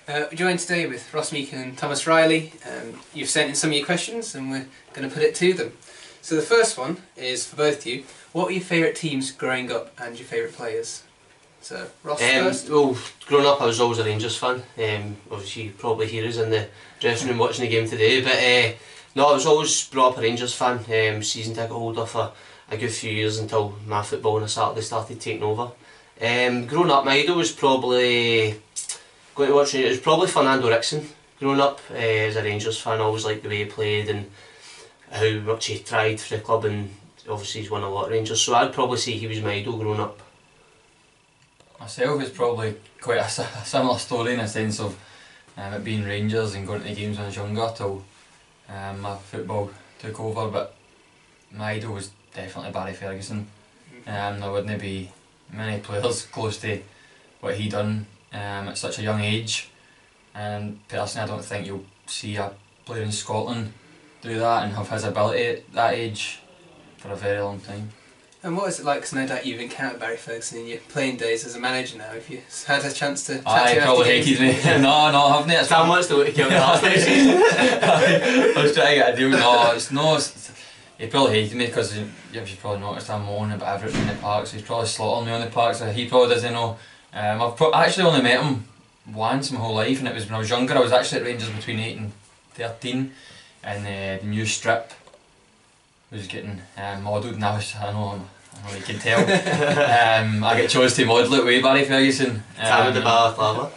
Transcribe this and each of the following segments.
We're joined today with Ross Meechan and Thomas Reilly. You've sent in some of your questions and we're going to put it to them. So the first one is for both of you. What were your favourite teams growing up and your favourite players? So, Ross first. Well, growing up I was always a Rangers fan. Obviously you probably hear us in the dressing room watching the game today. But no, I was always brought up a Rangers fan. Season ticket holder for a good few years until my football on a Saturday started taking over. Growing up, my idol was probably going to watch. It was probably Fernando Rickson. Growing up as a Rangers fan, I always liked the way he played and how much he tried for the club, and obviously he's won a lot of Rangers. So I'd probably say he was my idol growing up. Myself, it's probably quite a similar story in a sense of it being Rangers and going to the games when I was younger till my football took over. But my idol was definitely Barry Ferguson. There wouldn't be many players close to what he done at such a young age, and personally I don't think you'll see a player in Scotland do that and have his ability at that age for a very long time. And what is it like, because no doubt you've encountered Barry Ferguson in your playing days as a manager now, have you had a chance to chat to him? He probably hated me. No, I haven't. It's Sam wants to look at him last season. I was trying to get a deal. No, he probably hated me because you've probably noticed I'm moaning about everything in the park, so he's probably slaughtering me on the park, so he probably doesn't know. I've actually only met him once my whole life, and it was when I was younger. I was actually at Rangers between 8 and 13, and the new strip was getting modelled, and I know you can tell. I get chose to model it with Barry Ferguson. With the balaclava.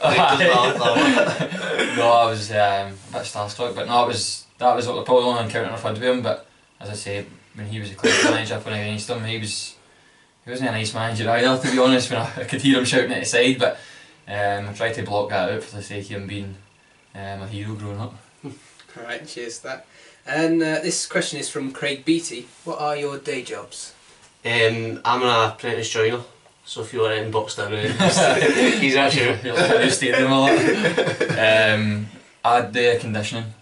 No, I was a bit starstruck, but no, that was probably the only encounter I've had with him. But as I say, when he was a club manager playing against him, he wasn't a nice manager either, to be honest. When I could hear him shouting at the side, but I tried to block that out for the sake of him being a hero growing up. Alright, cheers for that. And this question is from Craig Beattie. What are your day jobs? I'm an apprentice joiner, so if you want to inbox down he's actually You'll stadium a lot. I do air conditioning,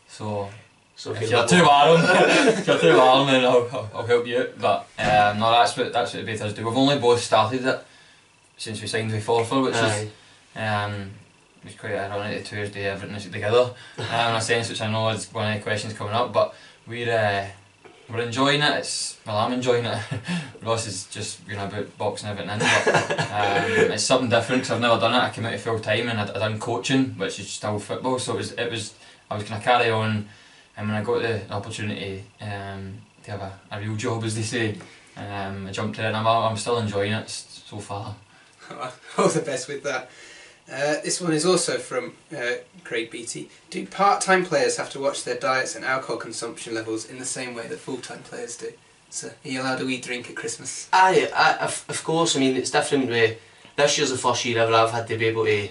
so if you're too warm, then I'll help you out. But no, that's what the Bathers do. We've only both started it since we signed with Forfar, which is it's quite ironic to Tuesday everything is together in a sense, which I know is one of the questions coming up. But we're enjoying it. I'm enjoying it. Ross is just about boxing everything in, but it's something different because I've never done it. I came out of full time and I done coaching, which is still football. So I was going to carry on, and when I got the opportunity to have a real job, as they say, I jumped in, and I'm still enjoying it so far. All the best with that. This one is also from Craig Beattie. Do part-time players have to watch their diets and alcohol consumption levels in the same way that full-time players do? So, are you allowed to eat drink at Christmas? Of course. I mean, it's different. This year's the first year ever I've had to be able to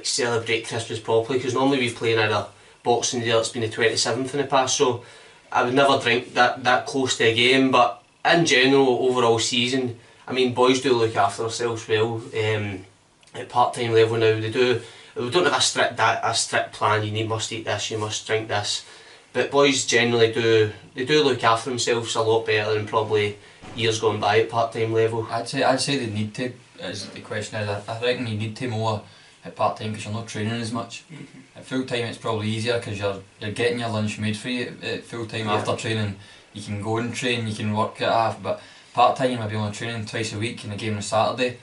celebrate Christmas properly, because normally we've played either Boxing Day, it's been the 27th in the past, so I would never drink that close to a game. But in general, overall season, I mean, boys do look after themselves well. At part-time level now, we don't have a strict plan. You must eat this, you must drink this, but boys generally do look after themselves a lot better than probably years gone by at part-time level. I'd say they need to. As the question is, I reckon you need to more at part-time because you're not training as much. At full-time it's probably easier because you're getting your lunch made for you at full-time. After training you can go and train, you can work it off, but part-time you might be only training twice a week and a game on a Saturday.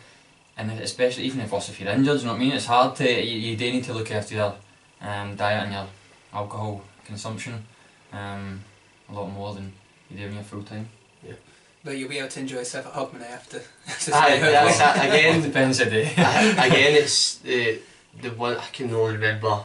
And especially even if you're injured, you know what I mean? It's hard to, you do need to look after your diet and your alcohol consumption a lot more than you do when you're full time. Yeah. But you'll be able to enjoy yourself at Hogmanay after. Again, depends the day. Again, it's the one I can only remember.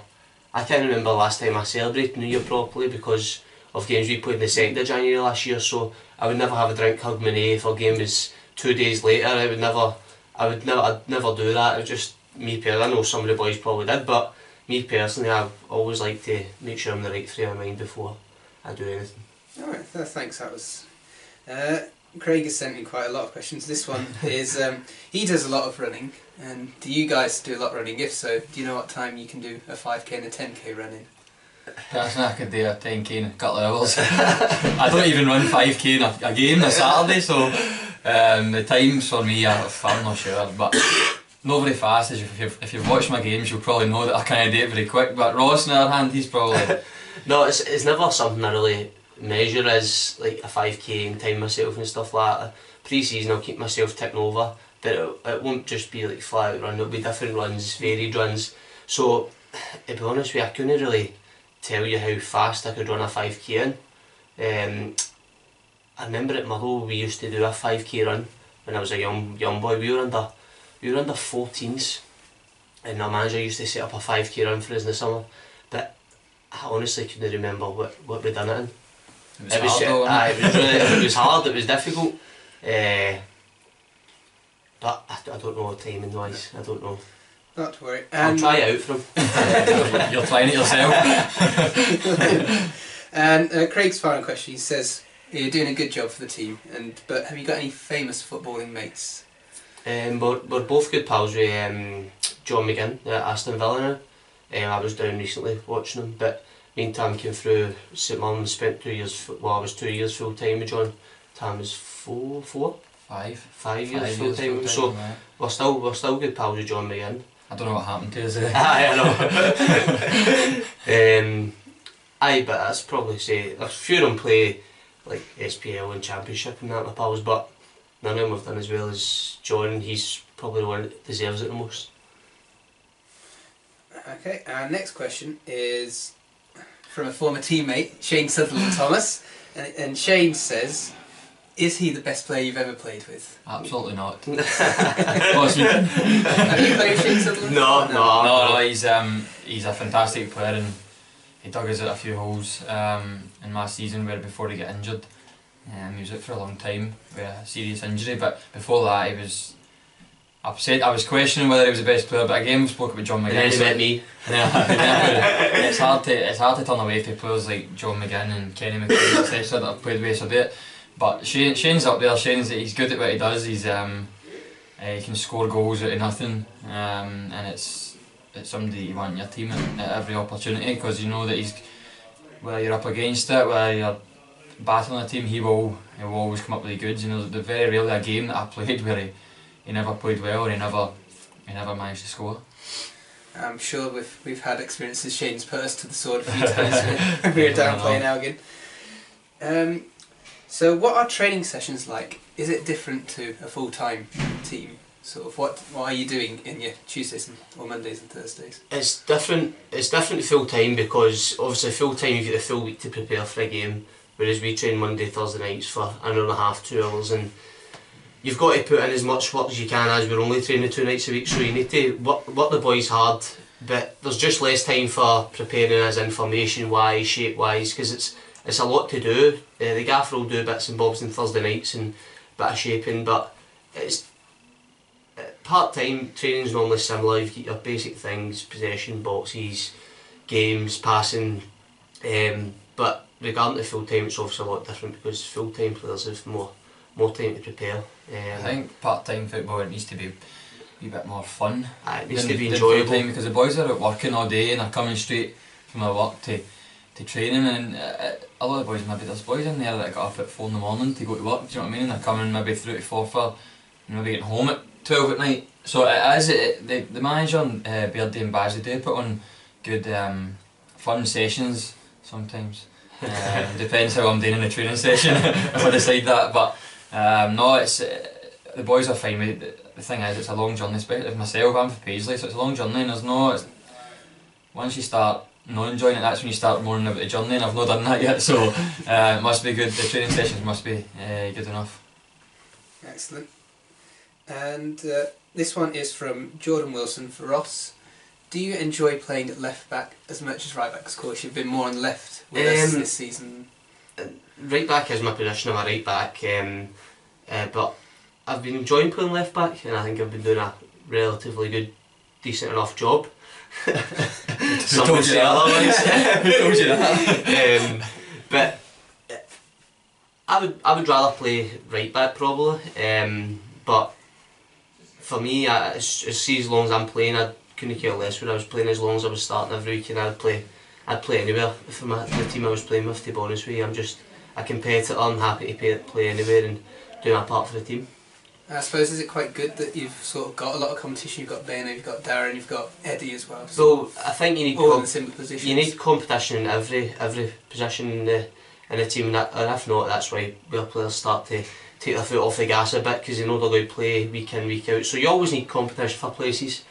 I can't remember last time I celebrated New Year properly because of games we played in the 2nd of January last year. So I would never have a drink Hogmanay if our game was 2 days later. I'd never do that. It was just me personally. I know some of the boys probably did, but me personally, I've always liked to make sure I'm in the right frame of mind before I do anything. Alright, thanks. That was. Craig has sent me quite a lot of questions. This one is he does a lot of running, and do you guys do a lot of running? If so, do you know what time you can do a 5k and a 10k running? Personally, I could do a 10k in a couple of hours. I don't even run 5k in a game on a Saturday, so the times for me, I'm not sure, but not very fast. As if you've watched my games, you'll probably know that I kind of do it very quick. But Ross, on the other hand, he's probably no. It's never something I really measure as like a 5k and time myself and stuff like that. Pre-season I'll keep myself ticking over, but it won't just be like flat out run. It'll be different runs, varied runs. So to be honest with you, I couldn't really tell you how fast I could run a 5k in. I remember at Motherwell we used to do a 5k run when I was a young boy. We were under 14s, and our manager used to set up a 5k run for us in the summer. But I honestly couldn't remember what we'd done it in. It was hard though, it was hard. It was difficult. But I don't know timing wise. I don't know. Not to worry. I'll try it out for him. You're trying it yourself. And Craig's final question. He says, "You're doing a good job for the team, but have you got any famous footballing mates?" We're both good pals with John McGinn at Aston Villa now. I was down recently watching him, but me and Tam came through St Mirren, spent 2 years. Well, I was 2 years full time with John. Tam was 5 years full time. So yeah. we're still good pals with John McGinn. I don't know what happened to us. I know. Aye, but I'd probably say a few of them play like SPL and Championship and that, my pals, but none of them have done as well as John. He's probably the one that deserves it the most. Okay, our next question is from a former teammate, Shane Sutherland Thomas, and Shane says, "Is he the best player you've ever played with?" Absolutely not. Ross Meechan. Have you played with Shane Sutherland? No. He's a fantastic player, and he dug us out a few holes in my season where before he got injured. He was out for a long time with a serious injury, but before that he was. I was questioning whether he was the best player, but again we spoke about John McGinn. And then he met me. It's hard to turn away from players like John McGinn and Kenny McLean, etc. that I've played with a bit. But Shane's up there. He's good at what he does. He can score goals out of nothing, and it's somebody you want in your team at every opportunity, because you know that whether you're up against it, whether you're battling a team, he will always come up with the goods. You know, there's very rarely a game that I played where he never played well, or he never managed to score. I'm sure we've had experiences. Shane's put us to the sword a few times when we were down playing Elgin. So what are training sessions like? Is it different to a full-time team? Sort of what are you doing in your Tuesdays or Mondays and Thursdays? It's different to full time, because obviously full time you get the full week to prepare for a game, whereas we train Monday, Thursday nights for an hour and a half, 2 hours, and you've got to put in as much work as you can, as we're only training 2 nights a week, so you need to work the boys hard, but there's just less time for preparing as information wise, shape wise, because it's a lot to do. The gaffer will do bits and bobs on Thursday nights and a bit of shaping, but it's part-time training's normally similar. You've got your basic things, possession, boxes, games, passing, but regarding to full-time it's obviously a lot different, because full-time players have more time to prepare. I think part-time football needs to be a bit more fun. It needs to be enjoyable, because the boys are out working all day and they're coming straight from their work to training, and a lot of boys, maybe there's boys in there that got up at 4 in the morning to go to work, do you know what I mean, and they're coming maybe through to Forfar and maybe getting home at 12 at night. So the manager, Beardy and Bazzy, do put on good fun sessions sometimes. Depends how I'm doing in the training session if I decide that, but no, it's the boys are fine with it. The thing is, it's a long journey, especially myself, I'm from Paisley, so it's a long journey, and once you start not enjoying it, that's when you start mourning about the journey, and I've not done that yet, so it must be good. The training sessions must be good enough. Excellent. And this one is from Jordan Wilson for Ross. Do you enjoy playing at left back as much as right back? Of course, you've been more on left with us this season. Right back is my position. I'm a right back, but I've been enjoying playing left back, and I think I've been doing a relatively good, decent enough job. Some would say otherwise. Who told you that? But I would rather play right back probably, but for me, as long as I'm playing, I couldn't care less where I was playing, as long as I was starting every week, and I'd play anywhere for the team I was playing with, to be honest with you. I'm just a competitor, I'm happy to play anywhere and do my part for the team. I suppose, is it quite good that you've sort of got a lot of competition? You've got Beno, you've got Darren, you've got Eddie as well. So I think you need all in similar positions. You need competition in every position in the team, and if not, that's why our players start to take their foot off the gas a bit, because they know they're going to play week in, week out. So you always need competition for places.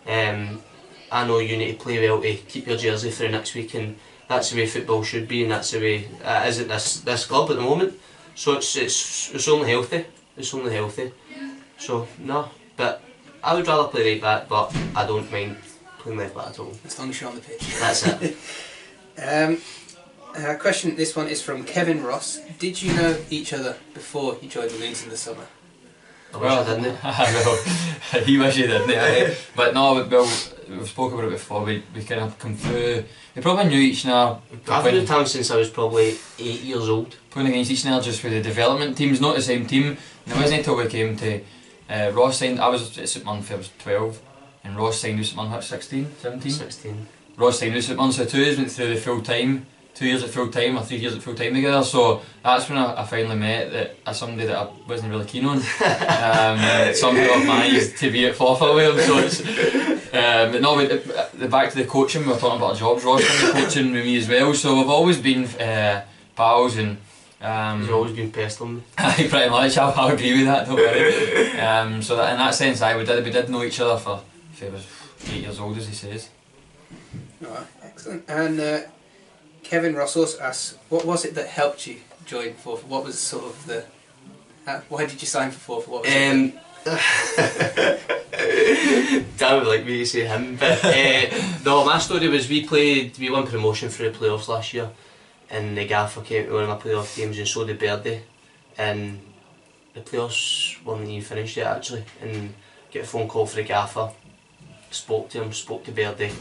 I know you need to play well to keep your jersey for the next week, and that's the way football should be, and that's the way it is at this club at the moment. So it's only healthy. It's only healthy. So no, but I would rather play right back, but I don't mind playing left back at all. As long as you're on the pitch. That's it. Question. This one is from Kevin Ross. Did you know each other before you joined the Loons in the summer? I wish I didn't. Well, he wish he didn't. But no, well, we've spoken about it before. We kind of come through. We probably knew each other. I've known Tom since I was probably 8 years old. Playing against each other just with the development teams, not the same team. And it wasn't until we came to Ross signed. I was at St Munn, I was 12, and Ross signed with St Munn at 16, 17. 16. Ross signed with St Munn, so 2 years went through the full time. 2 years at full time or 3 years at full time together, so that's when I finally met somebody that I wasn't really keen on. Somehow I've managed to be at Forfar with him, so it's, but no, back to the coaching, we were talking about our jobs. Ross done the coaching with me as well, so we've always been pals, and you've always been pestering me. Pretty much, I agree with that, don't worry. So that, in that sense, we did know each other for, if he was 8 years old, as he says. Oh, excellent. And Kevin Ross also asks, what was it that helped you join Forfar? What was sort of the... why did you sign for Forfar? What was it? Dan would like me to say him, but no, my story was we won promotion through the playoffs last year, and the gaffer came to one of my playoff games, and so did Birdie, and the playoffs weren't even finished yet actually, and get a phone call for the gaffer, spoke to him, spoke to Birdie.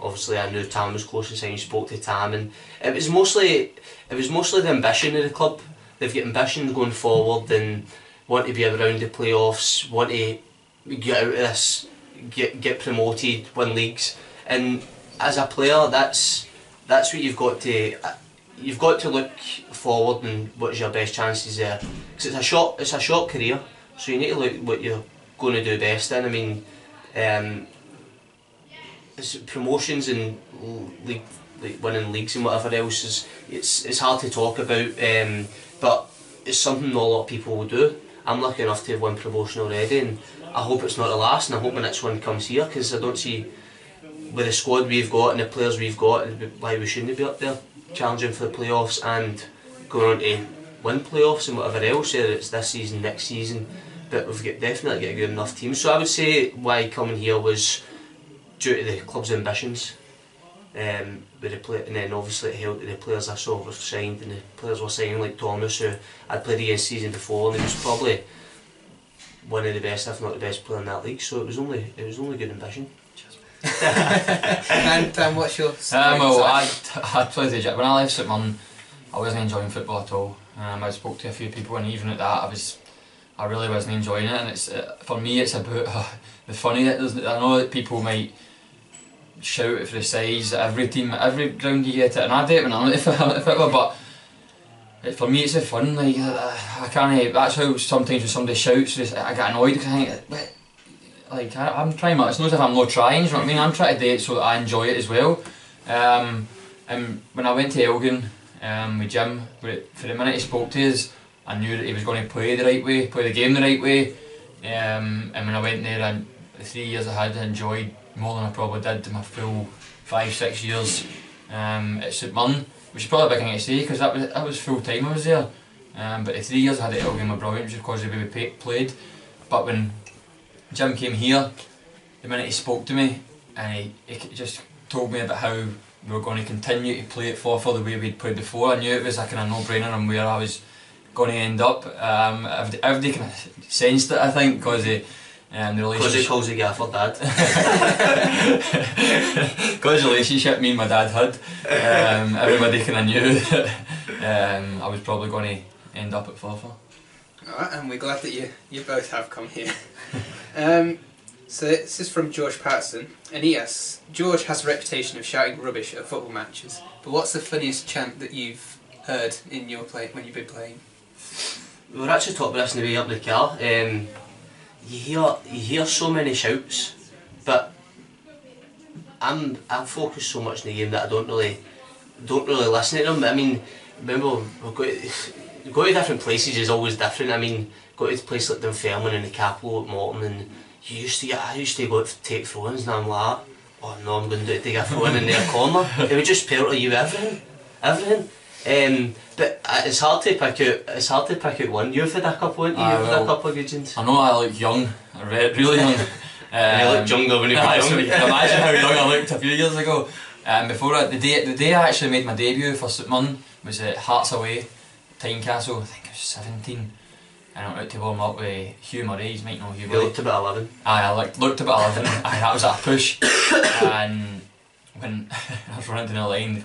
Obviously I knew Tam was close, and so I spoke to Tam, and it was mostly the ambition of the club. They've got ambition going forward and want to be around the playoffs, want to get out of this, get promoted, win leagues, and as a player that's what you've got to look forward and what's your best chances there, because it's a short career, so you need to look what you're going to do best in. I mean, promotions and league, like winning leagues and whatever else it's hard to talk about, but it's something not a lot of people will do. I'm lucky enough to have won promotion already, and I hope it's not the last, and I hope the next one comes here, because I don't see, with the squad we've got and the players we've got, why we shouldn't be up there challenging for the playoffs and going on to win playoffs and whatever else, whether it's this season, next season. But we've definitely got a good enough team, so I would say why coming here was due to the club's ambitions, with and then obviously it helped the players I saw were signed, and the players were signing, like Thomas, who I'd played against season before, and he was probably one of the best, if not the best player in that league. So it was only good ambition. And what's your well, I'd played the when I left St Munn, I wasn't enjoying football at all. I spoke to a few people, and even at that, I really wasn't enjoying it. And it's for me, it's about the funny. I know that people might shout it for the size, every team, every ground you get it, and I do it when I'm at football, but for me it's the fun. Like I can't. That's how sometimes when somebody shouts, I get annoyed because I think, like I'm trying my. It's not as if I'm not trying. You know what I mean? I'm trying to do it so that I enjoy it as well. And when I went to Elgin with Jim, for the minute he spoke to us, I knew that he was going to play the right way, play the game the right way. And when I went there, and the 3 years I had, I enjoyed more than I probably did in my full 5-6 years at St Munn, which is probably a big thing to say because that was full time I was there. But the 3 years I had at Elgin were brilliant just because of the way we played. But when Jim came here, the minute he spoke to me, and he just told me about how we were going to continue to play it for the way we'd played before, I knew it was a kind of no-brainer and where I was going to end up. Everybody kind of sensed it, I think, because the relationship. Because he calls the gaffer Dad. Because the relationship me and my dad had, everybody kind of knew that I was probably going to end up at Forfar. Alright, and we're glad that you both have come here. So this is from George Patterson, and he asks, George has a reputation of shouting rubbish at football matches, but what's the funniest chant that you've heard in your play when you've been playing? we were actually talking about this on the way up the car. You hear so many shouts, but I'm focused so much in the game that I don't really listen to them. I mean, remember we go to different places is always different. I mean, go to a place like Dunfermline and the Capital at Morton, and I used to go to take throw-ins, and I'm like, oh no, I'm going to take a throw-in in their corner. It would just pelter you everything. But it's hard to pick out one. You've had a couple, haven't you? You've had a couple of good ones. I know I look young, really young. You looked younger when you were young. So you can imagine how young I looked a few years ago. The day I actually made my debut for St Mirren was at Hearts away, Tynecastle. I think I was 17. And I went out to warm up with Hugh Murray. You might know Hugh Murray. You looked about 11. Aye, I looked about 11. Aye, that was a push. And when I was running down the line,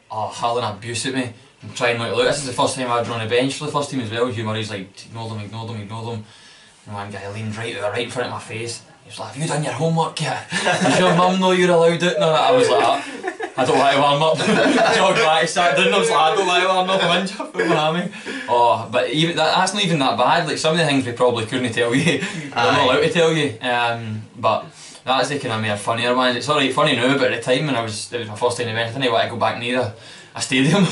hurling abuse at me and trying not to look. This is the first time I'd run a bench for the first team as well. Hugh Murray's like, ignore them. And one guy leaned right in front of my face. He was like, have you done your homework yet? Does your mum know you're allowed it? No, I was like, I don't want to warm up. Jogged back, sat down, I was like, I don't want to warm up, I'm injured, put my hammy. Oh, but even that's not even that bad. Like, some of the things we probably couldn't tell you, we're not allowed to tell you. But that's the kind of more funnier ones. It's alright funny now, but at the time when it was my first time event, I didn't want to go back near a stadium.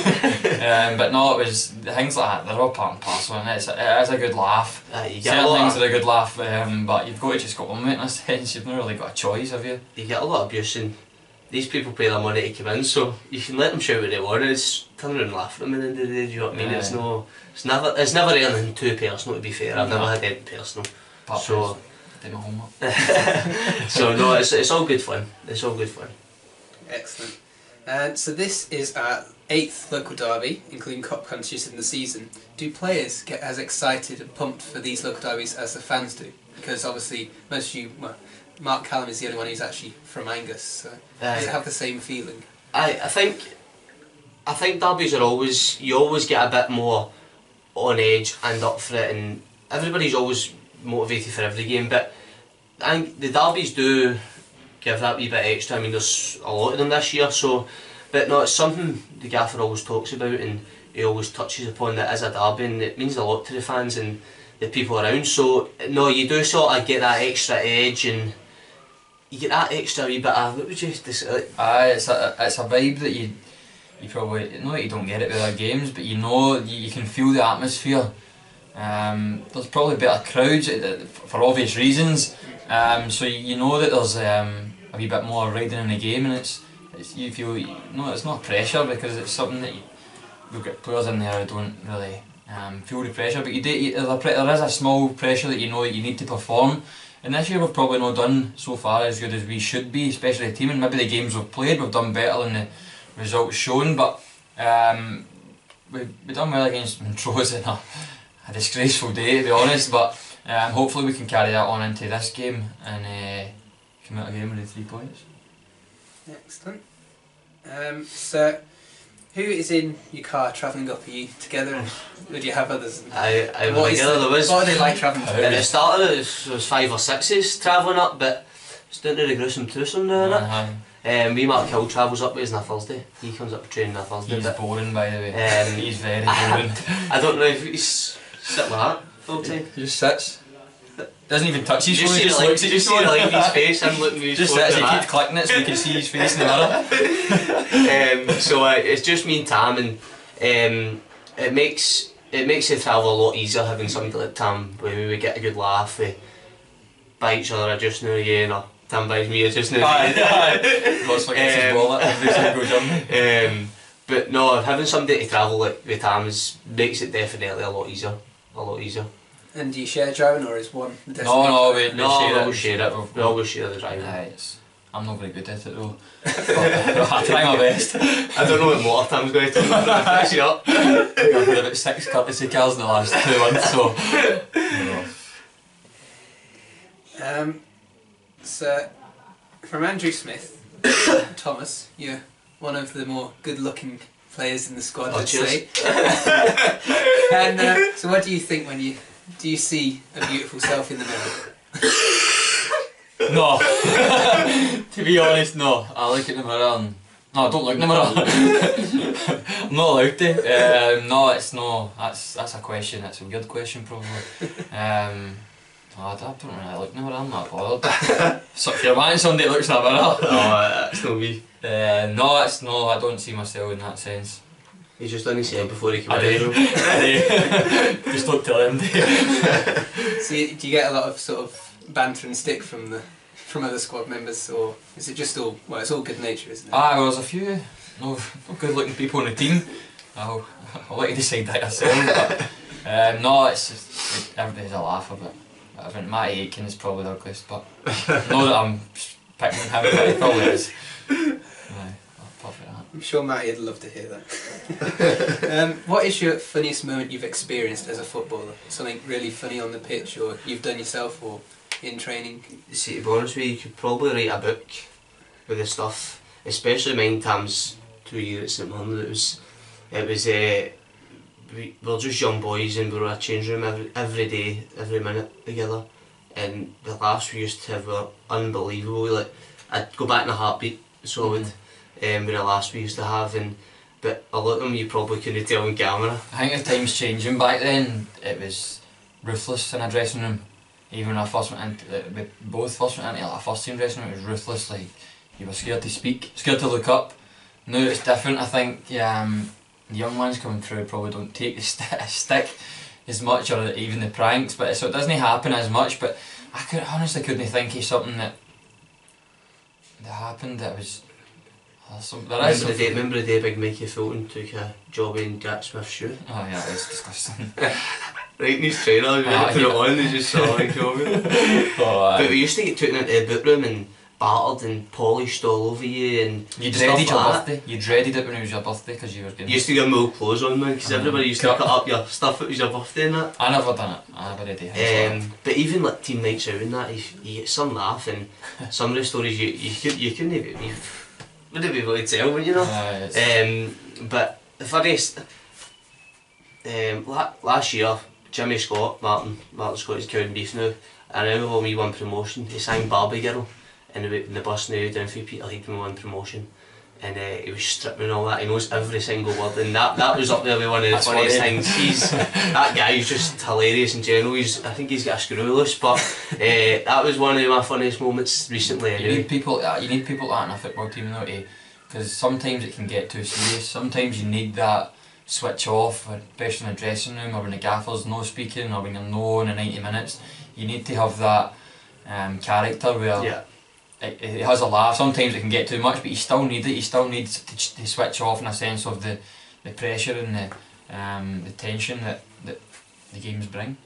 But no, it was things like that, they're all part and parcel, and it is a good laugh. Certain things are a good laugh, but you've got to just go on with it in a sense. You've not really got a choice, have you? You get a lot of abuse, and these people pay their money to come in, so you can let them shout what they want. It's turn around and laugh at them at the end of the day. Do you know what I mean? It's never anything too personal. To be fair, I've never had anything personal. So did my homework. So no, it's all good fun. It's all good fun. Excellent. So this is our 8th local derby, including cup countries in the season. Do players get as excited and pumped for these local derbies as the fans do? Because obviously most of you, Mark Callum is the only one who's actually from Angus, so does it have the same feeling? I think derbies are always, you always get a bit more on edge and up for it, and everybody's always motivated for every game, but I think the derbies do give that wee bit extra. I mean, there's a lot of them this year, so, but no, it's something the gaffer always talks about and he always touches upon that as a derby, and it means a lot to the fans and the people around. So no, you do sort of get that extra edge, and you get that extra wee bit of, what would you say? It's a vibe that you probably, not that you don't get it with other games, but you know, you can feel the atmosphere. There's probably better crowds for obvious reasons, so you know that there's a wee bit more riding in the game, and you feel, no, it's not pressure, because it's something that we've got players in there who don't really feel the pressure, but there is a small pressure that you know that you need to perform. And this year we've probably not done so far as good as we should be, especially the team, and maybe the games we've played we've done better than the results shown, but we've done well against Montrose in a disgraceful day, to be honest, but hopefully we can carry that on into this game and come out again with the 3 points. Excellent. So, who is in your car travelling up? Are you together, and would you have others? I was together, there was. What are they like travelling together? At the start of it, there was 5 or 6's travelling up, but it's down to the gruesome twosome now, innit? Me, Mark Hill travels up with us on a Thursday. He comes up for training on a Thursday. He's boring, by the way. He's very boring. I don't know if he's sitting like that all the time. He just sits. Doesn't even touch his phone, he just looks at his phone. Just see his face, I'm looking at his phone. Just sits, he keeps clicking it so we can see his face in the mirror. So it's just me and Tam, and it makes the travel a lot easier having somebody like Tam, where we get a good laugh, we buy each other a juice now and again, or Tam buys me a juice now and again. Ross forgets his wallet every single journey. But no, having somebody to travel with Tam makes it definitely a lot easier. And do you share driving, or is one the No, we share it. We always share the driving. I'm not very good at it though. I try my best. I don't know what motor Tam's going to turn up. Fix it up. I've had about 6 courtesy cars in the last 2 months, so. So, from Andrew Smith, Thomas, you're one of the more good-looking players in the squad, I'd say. And so, what do you think when you see a beautiful self in the mirror? No. To be honest, no. I look at the mirror and No, don't look, never. I'm not allowed to. No, it's no. That's a question. That's a weird question, probably. No, I don't really look in the mirror. I'm not bothered. So if you're wanting somebody that looks in the mirror, no, that's not me. No, it's no. I don't see myself in that sense. He's just done his head before he came I in. do. Just don't tell him. So do you get a lot of sort of banter and stick from other squad members, or is it just all, well, it's all good nature, isn't it? Well, there's a few no good looking people on the team. I'll let you decide that yourself. But, no, it's just everybody's a laugh of it. I think Matty Aitken is probably the ugliest, but not that I'm picking him, but he probably is. I'll for that. I'm sure Matty would love to hear that. What is your funniest moment you've experienced as a footballer? Something really funny on the pitch, or you've done yourself, or in training? See, to be honest with you, you could probably write a book with the stuff, especially mine times 2 years at St Mirren. We were just young boys and we were in a change room every day, every minute together, and the laughs we used to have were unbelievable. Like, I'd go back in a heartbeat, so I would, with the laughs we used to have, but a lot of them you probably couldn't tell on camera. I think the time's changing. Back then it was ruthless in a dressing room. Even when I first went into, we both first went into a first team dressing room, it was ruthless. Like, you were scared to speak, scared to look up. Now it's different. I think the young ones coming through probably don't take the stick as much, or even the pranks, but so it doesn't happen as much. But I honestly couldn't think of something that happened that was. Remember the day Big Mikey Fulton took a job in Jack Smith's shoe? Oh yeah, it was disgusting. Right in his trainer, we had to put it on, they just saw it coming. But we used to get taken into the boot room and battered and polished all over you, and you dreaded your birthday. You dreaded it when it was your birthday because you were getting. You used to get them old clothes on, man, because everybody used to cut up your stuff. It was your birthday and that. I never done it. I never did. But even like team nights out and that, you get some laugh, and some of the stories you couldn't even. You wouldn't be able to tell, you know. But the funniest, last year, Jimmy Scott, Martin Scott is cowed beef now, and I remember when we won promotion, he sang Barbie Girl in the bus now down through Peterhead when we won promotion, and he was stripping and all that. He knows every single word, and that was up there with one of the funniest things. That guy's just hilarious in general. I think he's got a screw loose, but that was one of my funniest moments recently. You need people like that in a football team though, because sometimes it can get too serious. Sometimes you need that switch off, especially in the dressing room or when the gaffer's no speaking or when you're no in the 90 minutes. You need to have that character where it has a laugh. Sometimes it can get too much, but you still need it. You still need to switch off in a sense of the pressure and the tension that the games bring.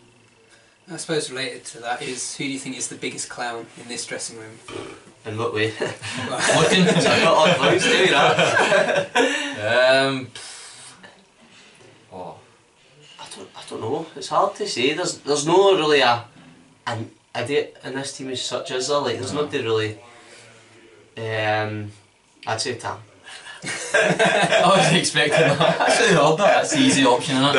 I suppose related to that is, who do you think is the biggest clown in this dressing room? In what way? Looking. I've got all clowns to you, that. I don't know. It's hard to say. There's no really an idiot in this team as such, is there? Like, there's nobody really. I'd say Tam. I wasn't expecting that. Actually, heard that. That's the easy option, isn't it?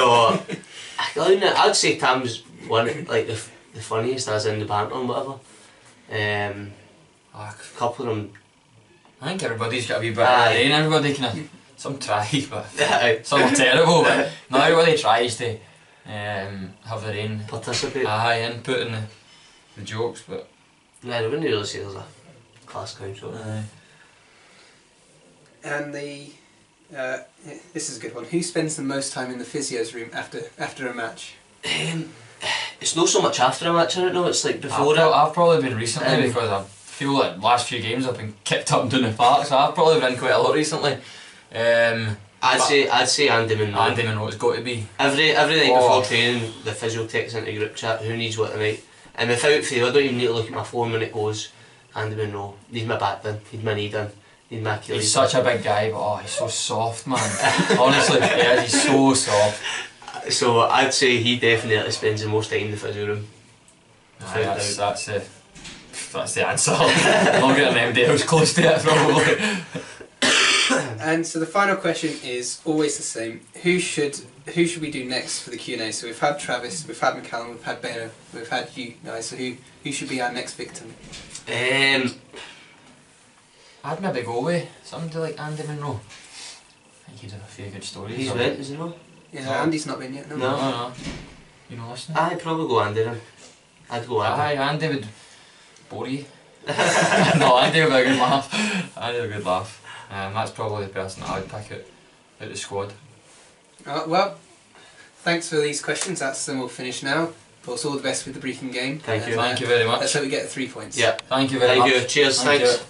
No, I'd say Tam's one, like the funniest, as in the banter and whatever. A couple of them. I think everybody's got a wee bit of rain. Everybody can. Some try, but some are terrible. But not everybody tries to have their own participate. Input in the jokes, but I wouldn't really say there's a class council. And this is a good one. Who spends the most time in the physio's room after a match? It's not so much after a match, I don't know. It's like before. I've probably been recently because I feel like last few games I've been kicked up and down the park, so I've probably been quite a lot recently. I'd say Andy Monroe. Andy Monroe, it's got to be. Every night before training, the physio takes into group chat who needs what tonight, and without fail, I don't even need to look at my phone when it goes. Andy Monroe, need my back done, need my knee done, need my Achilles. He's such a big guy, but he's so soft, man. Honestly, yeah, he's so soft. So I'd say he definitely spends the most time in the physio room. That's the answer. I'm not getting anybody else close to it probably. And so the final question is always the same. Who should we do next for the Q&A? So we've had Travis, we've had McCallum, we've had Benno, we've had you guys. So who should be our next victim? I'd maybe go with somebody like Andy Monroe. I think he'd have a few good stories. He's went, is he not? Yeah, No. Andy's not been yet. No. No. You know, listening? I'd probably go Andy then. I'd go Andy. Aye, Andy would bore you. No, Andy would be a good laugh. Andy would be a good laugh. That's probably the person that I'd pick out the squad. Well, thanks for these questions. That's them all finished now. Of course, all the best with the Brecon game. Thank you. Thank you very much. Let's hope we get 3 points. Yeah. Thank you very much. Thank you. Cheers. Thank Thanks. you.